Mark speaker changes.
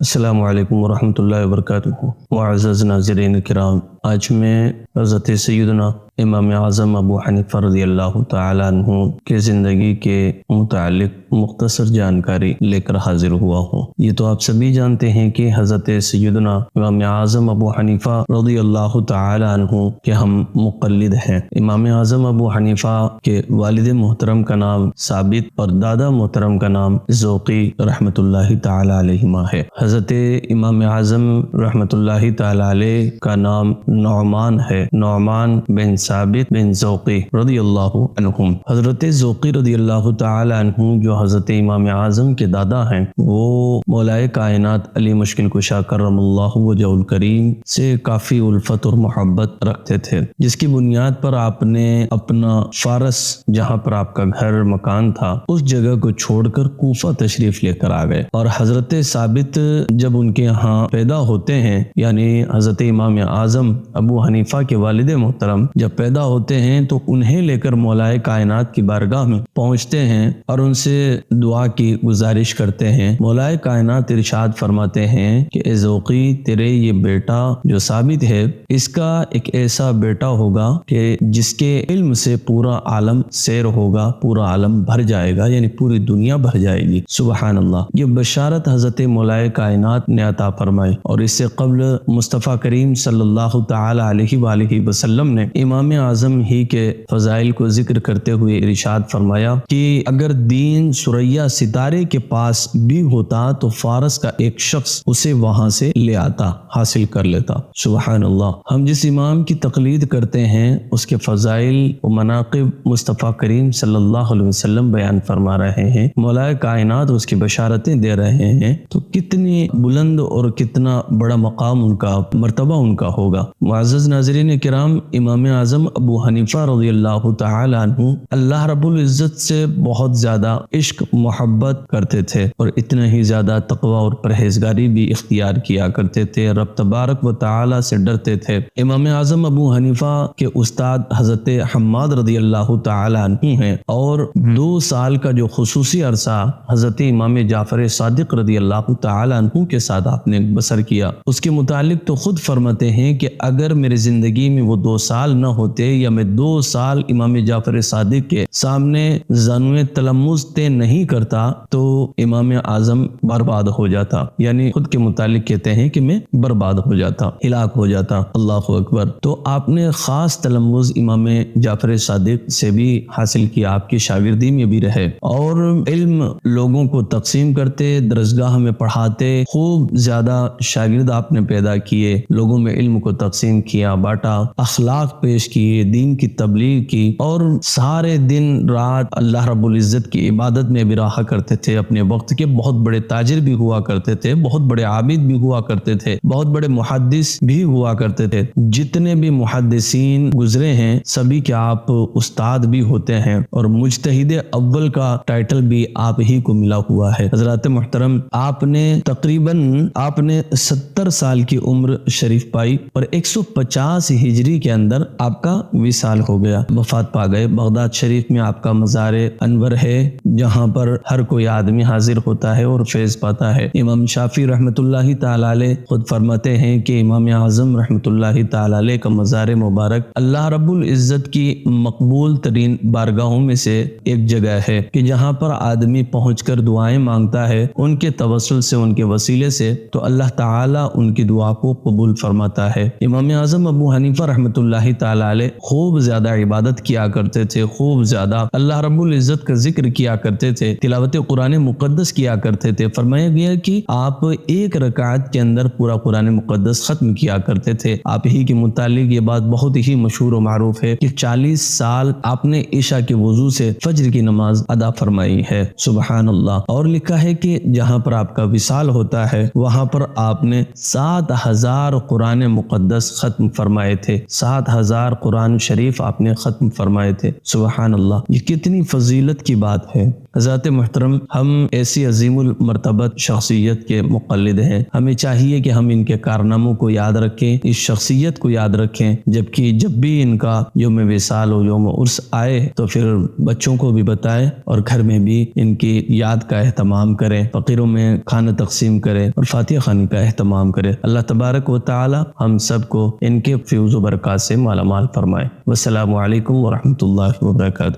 Speaker 1: السلام علیکم ورحمۃ اللہ وبرکاتہ۔ معزز ناظرین کرام، آج میں حضرت سیدنا امام اعظم ابو حنیفہ رضی اللہ تعالیٰ عنہ کے زندگی کے متعلق مختصر جانکاری لے کر حاضر ہوا ہوں۔ یہ تو آپ سبھی جانتے ہیں کہ حضرت سیدنا امام اعظم ابو حنیفہ رضی اللہ تعالیٰ عنہ کے ہم مقلد ہیں۔ امام اعظم ابو حنیفہ کے والد محترم کا نام ثابت اور دادا محترم کا نام ذوقی رحمۃ اللہ تعالیٰ علیہما ہے۔ حضرت امام اعظم رحمۃ اللہ تعالیٰ علیہ کا نام نعمان ہے، نعمان بن ثابت بن ذوقی رضی اللہ عنہم۔ حضرت ذوقی رضی اللہ تعالیٰ عنہ جو حضرت امام اعظم کے دادا ہیں، وہ مولائے کائنات علی مشکل کشا کرم اللہ وجہ الکریم سے کافی الفت اور محبت رکھتے تھے، جس کی بنیاد پر آپ نے اپنا فارس، جہاں پر آپ کا گھر مکان تھا، اس جگہ کو چھوڑ کر کوفہ تشریف لے کر آ گئے۔ اور حضرت ثابت جب ان کے ہاں پیدا ہوتے ہیں، یعنی حضرت امام اعظم ابو حنیفہ کے والد محترم جب پیدا ہوتے ہیں تو انہیں لے کر مولائے کائنات کی بارگاہ میں پہنچتے ہیں اور ان سے دعا کی گزارش کرتے ہیں۔ مولائے کائنات ارشاد فرماتے ہیں کہ اے ذوقی، تیرے یہ بیٹا جو ثابت ہے، اس کا ایک ایسا بیٹا ہوگا کہ جس کے علم سے پورا عالم سیر ہوگا، پورا عالم بھر جائے گا، یعنی پوری دنیا بھر جائے گی۔ سبحان اللہ۔ یہ بشارت حضرت مولائے کائنات نے عطا فرمائی، اور اس سے قبل مصطفیٰ کریم صلی اللہ تعالی علیہ وآلہ وسلم نے امام اعظم ہی کے فضائل کو ذکر کرتے ہوئے ارشاد فرمایا کہ اگر دین ثریا ستارے کے پاس بھی ہوتا تو فارس کا ایک شخص اسے وہاں سے لے آتا، حاصل کر لیتا۔ سبحان اللہ۔ ہم جس امام کی تقلید کرتے ہیں، اس کے فضائل و مناقب مصطفیٰ کریم صلی اللہ علیہ وسلم بیان فرما رہے ہیں، مولائے کائنات اس کی بشارتیں دے رہے ہیں، تو کتنی بلند اور کتنا بڑا مقام ان کا، مرتبہ ان کا ہوگا۔ معزز ناظرین کرام، امام اعظم ابو حنیفہ رضی اللہ تعالی عنہ اللہ رب العزت سے بہت زیادہ عشق محبت کرتے تھے، اور اتنا ہی زیادہ تقوی اور پرہیزگاری بھی اختیار کیا کرتے تھے، رب تبارک و تعالی سے ڈرتے تھے۔ امام اعظم ابو حنیفہ کے استاد حضرت حماد رضی اللہ تعالی عنہ ہیں، اور 2 سال کا جو خصوصی عرصہ حضرت امام جعفر صادق رضی اللہ تعالی عنہ کے ساتھ آپ نے بسر کیا، اس کے متعلق تو خود فرماتے ہیں کہ اگر میری زندگی میں وہ 2 سال نہ ہوتے، یا میں 2 سال امام جعفر صادق کے سامنے زانوِ تلمذ طے نہیں کرتا، تو امام اعظم برباد ہو جاتا، یعنی خود کے متعلق کہتے ہیں کہ میں برباد ہو جاتا، ہلاک ہو جاتا۔ اللہ اکبر۔ تو آپ نے خاص تلمذ امام جعفر صادق سے بھی حاصل کیا، آپ کی شاگردی میں بھی رہے، اور علم لوگوں کو تقسیم کرتے، درسگاہ میں پڑھاتے، خوب زیادہ شاگرد آپ نے پیدا کیے، لوگوں میں علم کو تقسیم کیا، بانٹا، اخلاق پیش کیے، دین کی تبلیغ کی، اور سارے دن رات اللہ رب العزت کی عبادت میں بھی رہا کرتے تھے۔ اپنے وقت کے بہت بڑے تاجر بھی ہوا کرتے تھے، بہت بڑے عابد بھی ہوا کرتے تھے، بہت بڑے محدث بھی ہوا کرتے تھے۔ جتنے بھی محدثین گزرے ہیں، سبھی کے آپ استاد بھی ہوتے ہیں، اور مجتہد اول کا ٹائٹل بھی آپ ہی کو ملا ہوا ہے۔ حضرات محترم، آپ نے تقریباً 70 سال کی عمر شریف پائی، اور 150 ہجری کے اندر آپ کا وصال ہو گیا، وفات پا گئے۔ بغداد شریف میں آپ کا مزار انور ہے، جہاں پر ہر کوئی آدمی حاضر ہوتا ہے اور فیض پاتا ہے۔ امام شافعی رحمۃ اللہ تعالی علیہ خود فرماتے ہیں کہ امام اعظم رحمۃ اللہ تعالی علیہ کا مزار مبارک اللہ رب العزت کی مقبول ترین بارگاہوں میں سے ایک جگہ ہے، کہ جہاں پر آدمی پہنچ کر دعائیں مانگتا ہے، ان کے توسل سے، ان کے وسیلے سے، تو اللہ تعالیٰ ان کی دعا کو قبول فرماتا ہے۔ امام اعظم ابو حنیفہ رحمۃ اللہ تعالی علیہ خوب زیادہ عبادت کیا کرتے تھے، خوب زیادہ اللہ رب العزت کا ذکر کیا کرتے تھے، تلاوت قرآن مقدس کیا کرتے تھے۔ فرمایا گیا کہ آپ 1 رکعت کے اندر پورا قرآن مقدس ختم کیا کرتے تھے۔ آپ ہی کے متعلق یہ بات بہت ہی مشہور و معروف ہے کہ 40 سال آپ نے عشاء کے وضو سے فجر کی نماز ادا فرمائی ہے۔ سبحان اللہ۔ اور لکھا ہے کہ جہاں پر آپ کا وصال ہوتا ہے، وہاں پر آپ نے 7000 قرآن مقدس ختم فرمائے تھے، 7000 قرآن شریف آپ نے ختم فرمائے تھے۔ سبحان اللہ۔ یہ کتنی فضیلت کی بات ہے حضرات محترم، ہم ایسی عظیم المرتبت شخصیت کے مقلد ہیں، ہمیں چاہیے کہ ہم ان کے کارناموں کو یاد رکھیں، اس شخصیت کو یاد رکھیں، جبکہ جب بھی ان کا یوم وصال و یوم عرس آئے تو پھر بچوں کو بھی بتائیں اور گھر میں بھی ان کی یاد کا اہتمام کریں، فقیروں میں کھانا تقسیم کریں اور فاتحہ خوانی کا اہتمام کریں۔ اللہ تبارک و تعالی ہم سب کو ان کے فیض و برکات سے مالا مال فرمائے۔ والسلام علیکم ورحمۃ اللہ وبرکاتہ۔